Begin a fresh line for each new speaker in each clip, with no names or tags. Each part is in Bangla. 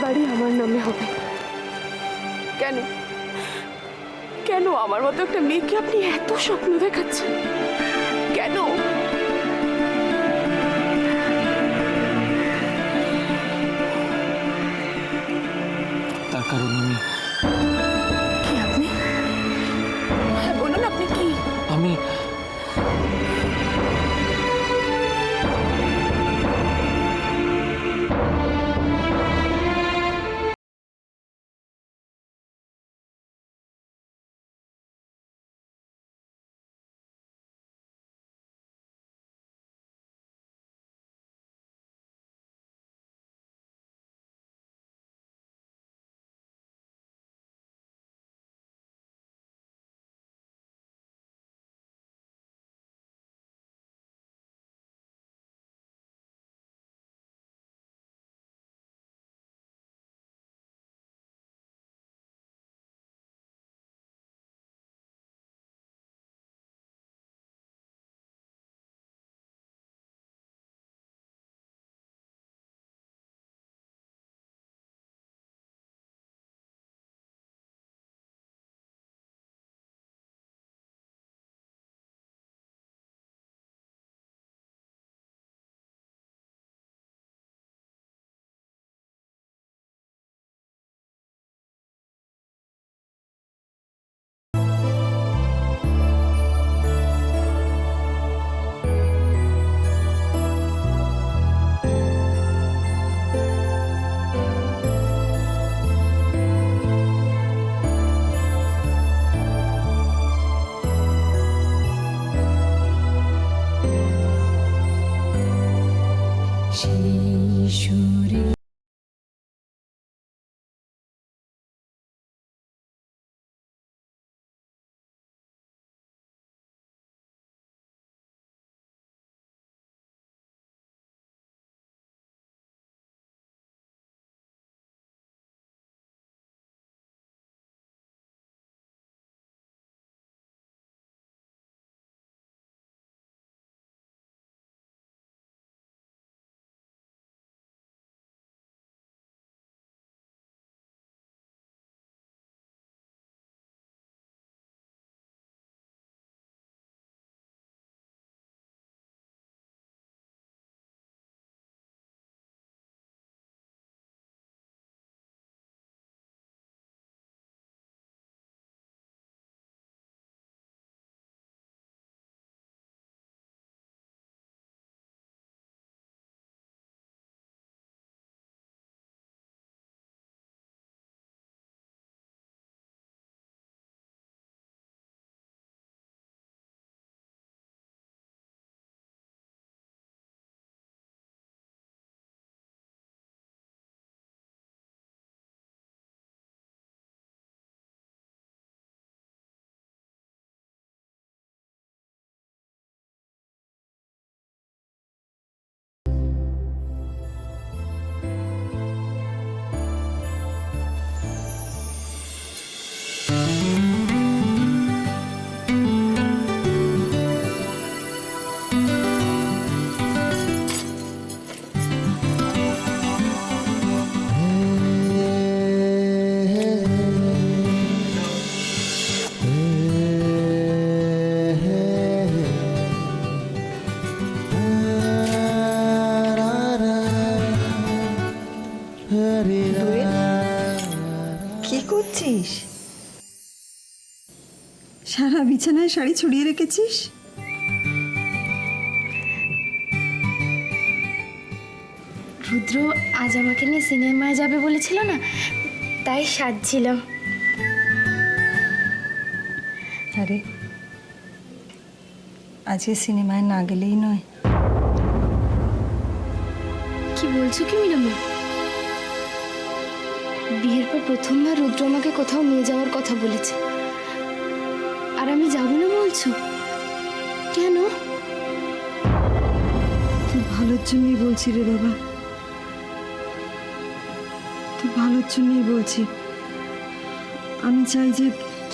বাড়ি আমার নামে হবে। কেন কেন আমার মতো একটা মেয়েকে আপনি এত স্বপ্ন দেখাচ্ছেন? কেন?
তার কারণ
কি আপনি? হ্যাঁ বলুন, আপনি কি?
আমি
কি করছিস? সারা বিছানায় শাড়ি ছড়িয়ে রেখেছিস।
রুদ্র আজ আমাকে নিয়ে সিনেমায় যাবে বলেছিল না, তাই সাজছিলাম।
আরে আজকে সিনেমায় না গেলেই নয়।
কি বলছো কি মিরামা? বিয়ের পর প্রথমবার রুদ্র আমাকে কোথাও নিয়ে যাওয়ার কথা বলেছে, আর আমি যাব না বলছো? কেন?
তুই ভালোর জন্যই বলছি রে বাবা, তুই ভালোর জন্যই বলছি। আমি চাই যে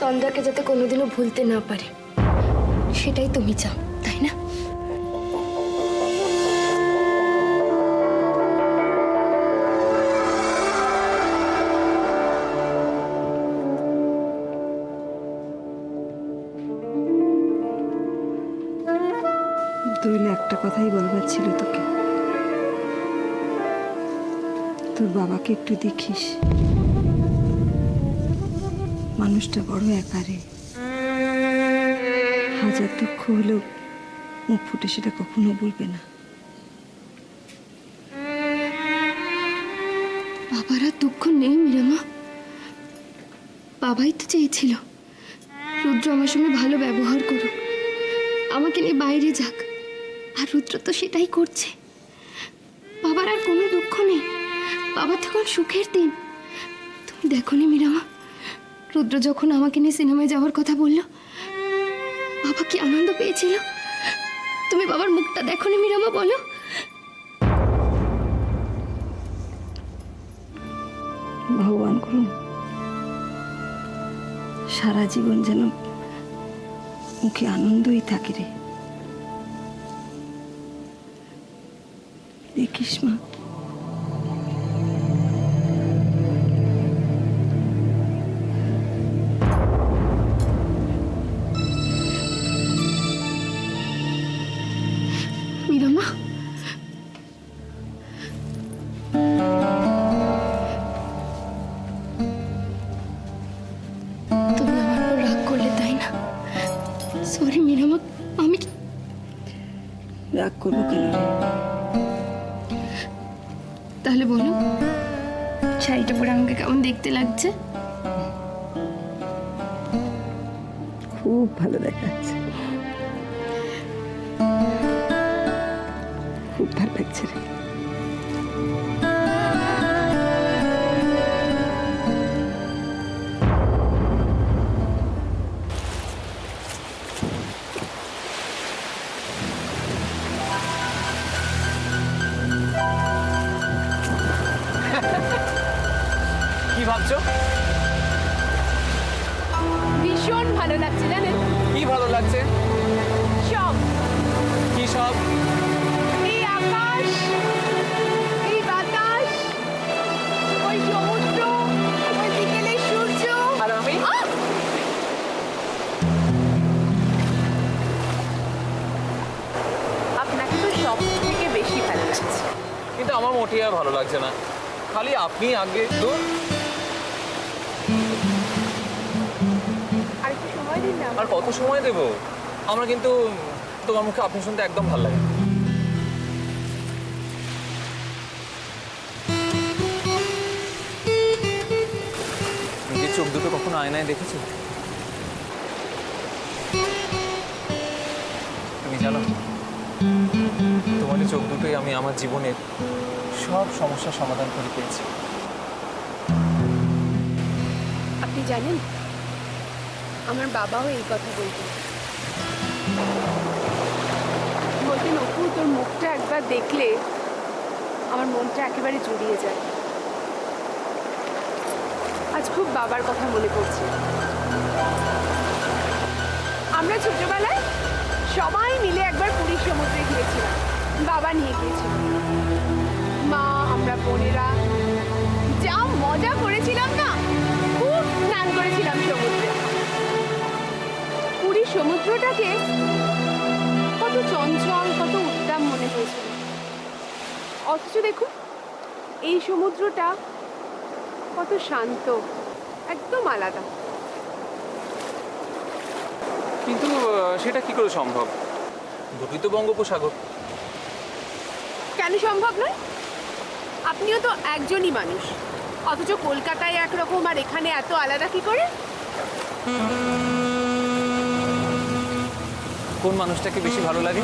চন্দ্রাকে যাতে কোনোদিনও ভুলতে না পারে, সেটাই তুমি চাও, তাই না?
শর্ত হইলে একটা কথাই বলবার ছিল তোকে। তোর বাবাকে একটু দেখিস, মানুষটা বড় একারে। হাজার দুঃখ হলেও মুখ ফুটে সেটা কখনো বলবে না।
বাবার আর দুঃখ নেই মীরামা। বাবাই তো চেয়েছিল রুদ্র আমার সঙ্গে ভালো ব্যবহার করুক, আমাকে নিয়ে বাইরে যাক, আর রুদ্র তো সেটাই করছে। বাবার আর কোনো দুঃখ নেই, বাবার তখন সুখের দিন। তুমি দেখোনি মীরামা, রুদ্র যখন আমাকে নিয়ে সিনেমায় যাওয়ার কথা বললো, বাবা কি আনন্দ পেয়েছিল। তুমি বাবার মুখটা দেখোনি মীরামা, বলো।
ভগবান করুন সারা জীবন যেন মুখে আনন্দই থাকে রে। দেখিস মা,
মীরামা, তুমি আমার উপর রাগ করলে তাই না? সরি মীরামা, আমি
রাগ করবো কেন রে?
তাহলে বলো, শাড়িটা পরে আমাকে কেমন দেখতে লাগছে?
খুব ভালো দেখাচ্ছে, খুব ভালো লাগছে রে।
কি ভাবছো?
ভীষণ ভালো লাগছে জানেন।
কি ভালো লাগছে?
সব,
কি সব?
এই আকাশ, এই বাতাস, ওই সমুদ্র, ওই বিকেলের সূর্য।
আর আমি?
আপনাকে তো সব থেকে বেশি ভালো লাগছে।
কিন্তু আমার মোটেই আর ভালো লাগছে না, খালি আপনি আগে তো।
আর একটু সময় দিন না।
আর কত সময় দেবো? আমার কিন্তু তোমার মুখে আপনি শুনতে একদম ভালো লাগে। নিজের চোখ দুটো কখনো আয়নায় দেখেছো? তুমি জানো, তোমার চোখ দুটোই আমি আমার জীবনের সব সমস্যার সমাধান করে পেয়েছি।
আপনি জানেন, আমার বাবাও এই কথা বলতেন। বলতেন, অপু তোর মুখটা একবার দেখলে আমার মনটা একেবারে জুড়িয়ে যায়। আজ খুব বাবার কথা মনে পড়ছে। আমরা ছোটবেলায় সবাই মিলে একবার পুরীর সমুদ্রে গিয়েছিলাম, বাবা নিয়ে গিয়েছিল। মা, আমরা বোনেরা যা মজা করেছিলাম না, খুব স্নান করেছিলাম সমুদ্রে। পুরীর সমুদ্রটাকে কত চঞ্চল, কত উদ্দাম মনে হয়েছিল। অথচ দেখুন, এই সমুদ্রটা কত শান্ত, একদম আলাদা।
কিন্তু সেটা কি করে সম্ভব? দুটোই তো বঙ্গোপসাগর।
কেন সম্ভব নয়? আপনিও তো একজনই মানুষ, অথচ কলকাতায় একরকম আর এখানে এত আলাদা কি করে?
কোন মানুষটাকে বেশি ভালো লাগে,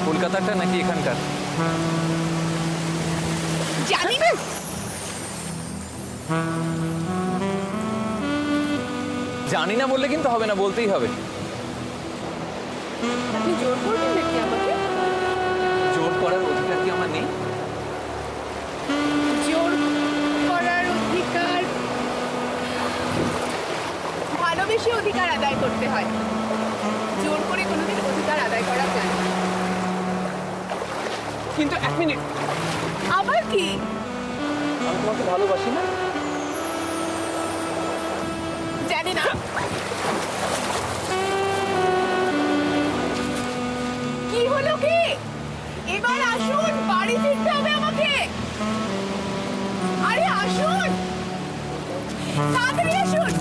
কলকাতারটা নাকি এখানকার?
জানি না।
জানি না বললে কিন্তু হবে না, বলতেই হবে।
আপনি জোর করবেন নাকি আমাকে?
জোর করার অধিকার কি আমার নেই?
জোর করার অধিকার ভালোবেসে অধিকার আদায় করতে হয়, জোর করে কোনোদিন অধিকার আদায় করা যায় না।
কিন্তু এক মিনিট,
আবার কি?
আমি তোমাকে ভালোবাসি না।
জানি না। কি শিখতে হবে আমাকে। আরে আসুন, তাড়াতাড়ি আসুন।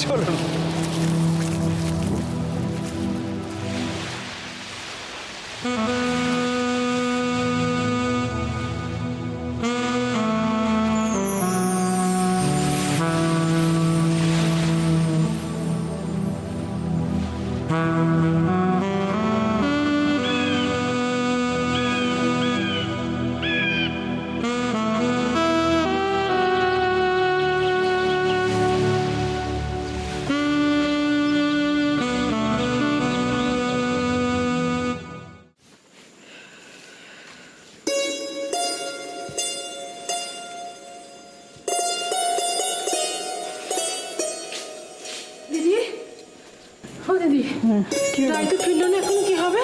চলুন।
দিদি, ও দিদি, রায় তো ফিরলো না, এখন কি হবে?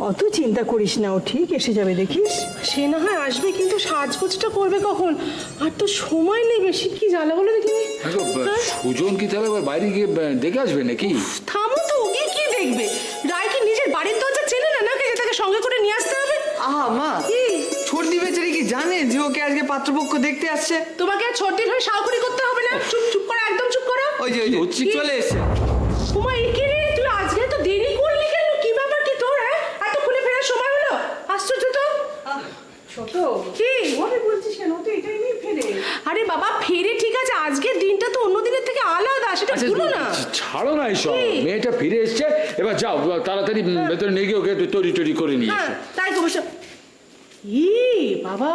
অত চিন্তা করিস না, ও ঠিক এসে যাবে দেখিস।
সে না হয় আসবে, কিন্তু সাজগোজটা করবে কখন? আর তো সময় নেই বেশি, কি জ্বালা বলে দেখিনি।
সুজন কি তাহলে আবার বাইরে গিয়ে দেখে আসবে নাকি?
থামো তো, ওকে কি দেখবে? রায় কি নিজের বাড়ির দরজা চেনে না নাকি যে তাকে সঙ্গে করে নিয়ে আসতে হবে?
আহা মা, ছোটদি বেচারি কি জানে যে ওকে আজকে পাত্রপক্ষ দেখতে আসছে?
তোমাকে আর ছোটদিন হয়ে সাউকুরি করতে হবে না। চুপ চুপ করো, একদম চুপ করো।
ওই যে চলে এসছে।
তোমার একে রে, তুই আজকে তো দেরি করলি কেন? কি ব্যাপার কি তোর? হ্যাঁ, এতক্ষণে ফেরার সময় হলো? আশ্চর্য তো।
ছোট
কি
ওরে বলছিস কেন? ও তো এই টাইমেই ফেরে।
আরে বাবা, ফেরে ঠিক আছে, আজকের দিনটা তো অন্য দিনের থেকে আলাদা, সেটা ভুলো না।
ছাড়ো না এইসব, মেয়েটা ফিরে এসছে, এবার যাও তাড়াতাড়ি ভেতরে নিয়ে গিয়ে ওকে একটু তৈরি টরি করে নিয়ে
হ্যাঁ,
এসো।
তাই তো বসে। ই বাবা,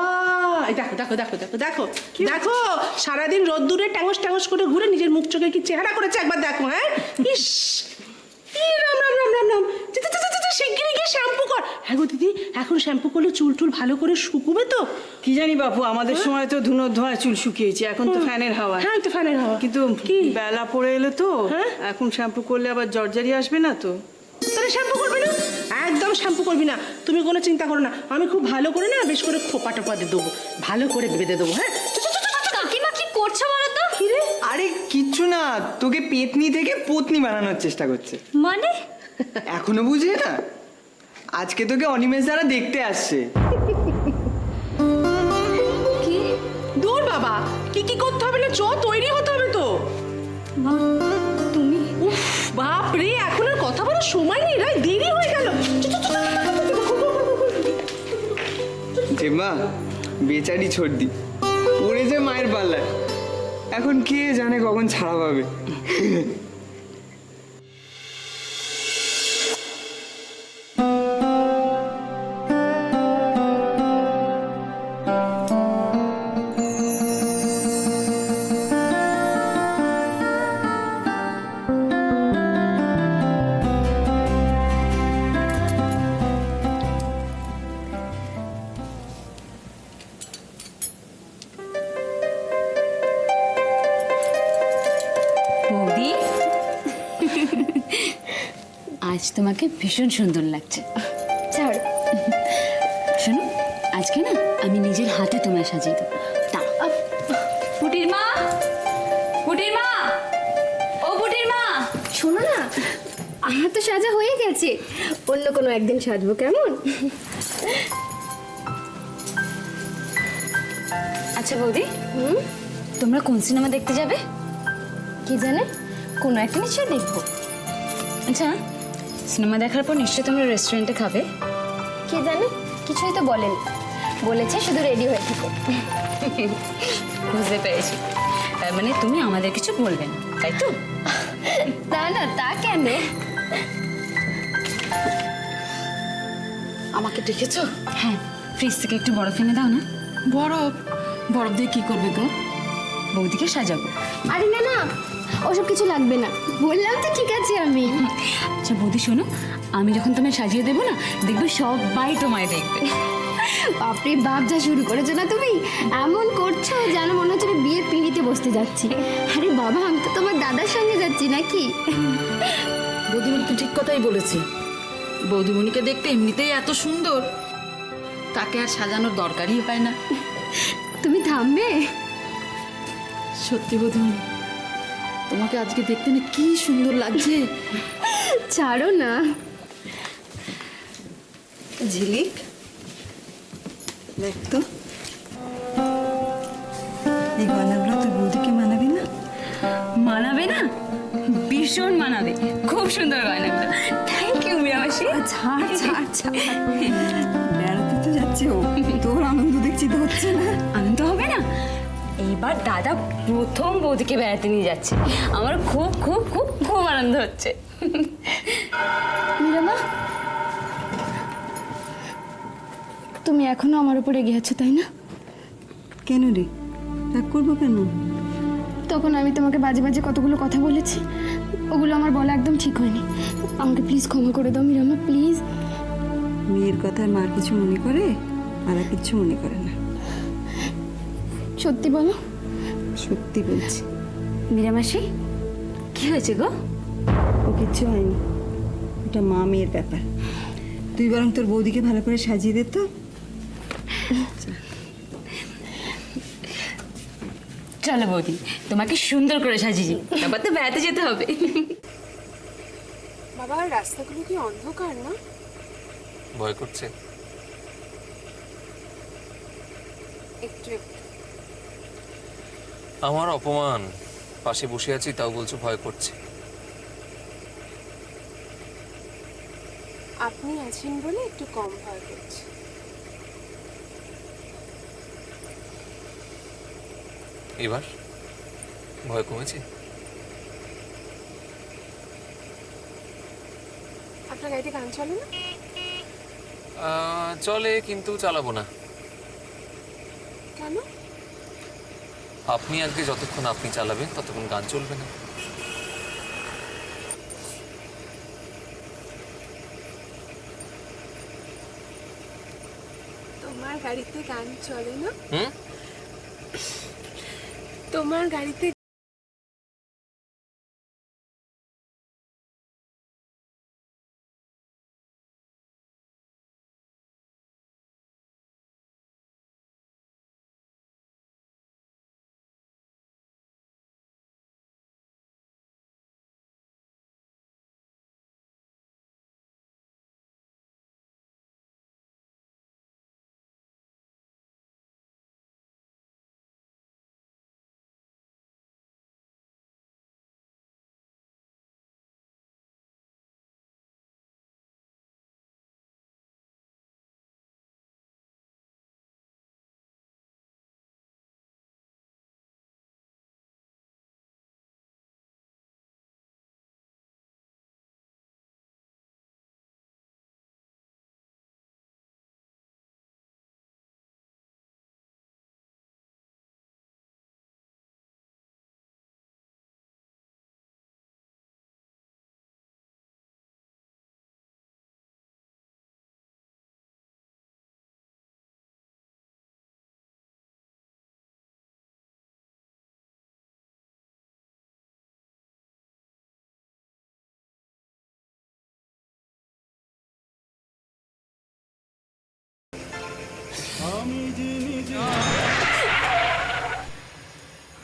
এই দেখো দেখো দেখো দেখো দেখো দেখো, সারাদিন রোদ্দুরে ট্যাঙ্গস ট্যাঙ্গস করে ঘুরে নিজের মুখ চোখে কি চেহারা করেছে একবার দেখো। হ্যাঁ, ইস, ই রাম রাম রাম রাম রাম। শিগগিরই গিয়ে শ্যাম্পু কর। হ্যাঁ গো দিদি, এখন শ্যাম্পু করলে চুল টুল ভালো করে শুকুবে তো?
কি জানি বাপু, আমাদের সময় তো ধুনো ধোয়া চুল শুকিয়েছে, এখন তো ফ্যানের হাওয়া।
হ্যাঁ, তো ফ্যানের হাওয়া।
কিন্তু
কি
বেলা পড়ে এলো তো,
হ্যাঁ?
এখন শ্যাম্পু করলে আবার জর্জারি আসবে না তো?
তাহলে শ্যাম্পু করবি না? একদম শ্যাম্পু করবি না, তুমি কোনো চিন্তা করো না। আমি খুব ভালো করে না, বেশ করে খোপা টোপা দিয়ে দেবো, ভালো করে বেঁধে দেবো। হ্যাঁ,
কাকিমা কি করছো বলো তো?
কি রে?
আরে কিচ্ছু না, তোকে পেতনি থেকে পত্নী বানানোর চেষ্টা করছে।
মানে
এখনো বুঝলি না? আজকে তোকে অনিমেষ দ্বারা দেখতে আসছে।
কি?
দূর বাবা, কি কি করতে হবে না, চ তৈরি হতে হবে তো।
মা, তুমি
উফ বাপ রে, এখন আর কথা বলার সময় নেই, রাই দেরি হয়ে গেল।
যে মা, বেচারি ছোটদি পড়েছে মায়ের পাল্লায়, এখন কে জানে কখন ছাড়া পাবে।
বৌদি, আজ তোমাকে ভীষণ সুন্দর লাগছে।
ছাড়।
শোনো, আজকে না আমি নিজের হাতে তোমায় সাজিয়ে দেবো। দাঁড়াও। পুটির মা, পুটির মা, ও পুটির মা,
শোনো না, আমার তো সাজা হয়ে গেছে, অন্য কোনো একদিন সাজবো, কেমন?
আচ্ছা বৌদি, তোমরা কোন সিনেমা দেখতে যাবে?
কি জানে, কোনো একটা নিশ্চয়ই দেখবো।
আচ্ছা, সিনেমা দেখার পর নিশ্চয়ই তোমরা রেস্টুরেন্টে খাবে।
কে জানে, কিছুই তো বলেনি, বলেছে শুধু রেডি হয়ে থেকো।
বুঝতে পেরেছি, তার মানে তুমি আমাদের কিছু বলবে না, তাই তো?
না না, তা কেন?
আমাকে ডেকেছো?
হ্যাঁ, ফ্রিজ থেকে একটু বরফ এনে দাও না।
বরফ? বরফ দিয়ে কি করবে গো?
বৌদিকে সাজাবো।
আরে না না, ওসব কিছু লাগবে না, বললাম তো ঠিক আছে আমি।
আচ্ছা বৌদি শোনো, আমি যখন তোমায় সাজিয়ে দেবো না, দেখবে সবাই তোমায় দেখবে।
বাপরে বাপ, যা শুরু করেছো না তুমি, এমন করছো যেন মনে হচ্ছে আমি বিয়ের পিঁড়িতে বসতে যাচ্ছি। আরে বাবা, আমি তো তোমার দাদার সঙ্গে যাচ্ছি নাকি।
বৌদিমণি তো ঠিক কথাই বলেছে। বৌদিমণিকে দেখতে এমনিতেই এত সুন্দর, তাকে আর সাজানোর দরকারই পায় না।
তুমি থামবে?
সত্যি বৌদিমণি, তোমাকে আজকে দেখতে না কি সুন্দর লাগছে।
ছাড়ো না।
ঝিলিক দেখ তো, এই গয়নাগুলো তোর বৌদিকে মানাবি না?
মানাবে না? ভীষণ মানাবে, খুব সুন্দর গয়নাগুলো। থ্যাংক ইউ মিরামাসি।
ছাড় ছাড় ছাড়, বেড়াতে তো যাচ্ছে ও, তোর আনন্দ দেখছি তো হচ্ছে না।
আনন্দ হবে না? এইবার দাদা প্রথম বৌদিকে বেড়াতে নিয়ে যাচ্ছে, আমার খুব খুব খুব খুব আনন্দ হচ্ছে।
মীরামা, তুমি এখনো আমার উপরে রেগে আছো তাই না?
কেন রে, রাগ করবো কেন?
তখন আমি তোমাকে বাজে বাজে কতগুলো কথা বলেছি, ওগুলো আমার বলা একদম ঠিক হয়নি। আমাকে প্লিজ ক্ষমা করে দাও মীরামা, প্লিজ।
মেয়ের কথায় মার কিছু মনে করে, আর কিছু মনে করে না।
সত্যি বলো।
সত্যি বলছি।
মিরামাসি, কি হয়েছে গো?
ও কিচ্ছু হয়নি, ওটা মা মেয়ের ব্যাপার। তুই বরং তোর বৌদিকে ভালো করে সাজিয়ে দে তো।
চলো বৌদি, তোমাকে সুন্দর করে সাজিয়ে, তারপর তো বেড়াতে যেতে হবে।
বাবা, রাস্তাগুলো কি অন্ধকার না?
ভয় করছে?
একটু একটু।
আমার অপমান, পাশে বসে আছি তাও বলছো ভয় করছে।
আপনি আছেন বলে একটু কম ভয় করছে।
এবার ভয় কমেছে?
আপনার গাড়িতে গান চলে না?
চলে, কিন্তু চালাবো না।
কেন?
আপনি আজকে যতক্ষণ আপনি চালাবেন ততক্ষণ গান চলবে না।
তোমার গাড়িতে গান চলে না?
হুম?
তোমার গাড়িতে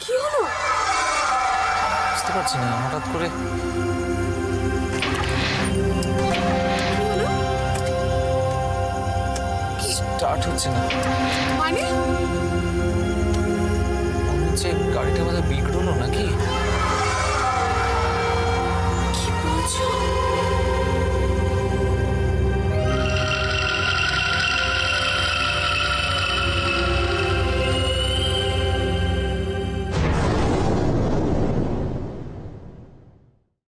কি হলো?
বুঝতে পারছি না, হঠাৎ করে স্টার্ট হচ্ছে না।
মানে
মনে হচ্ছে গাড়িটা বোধহয় বিগড়লো নাকি।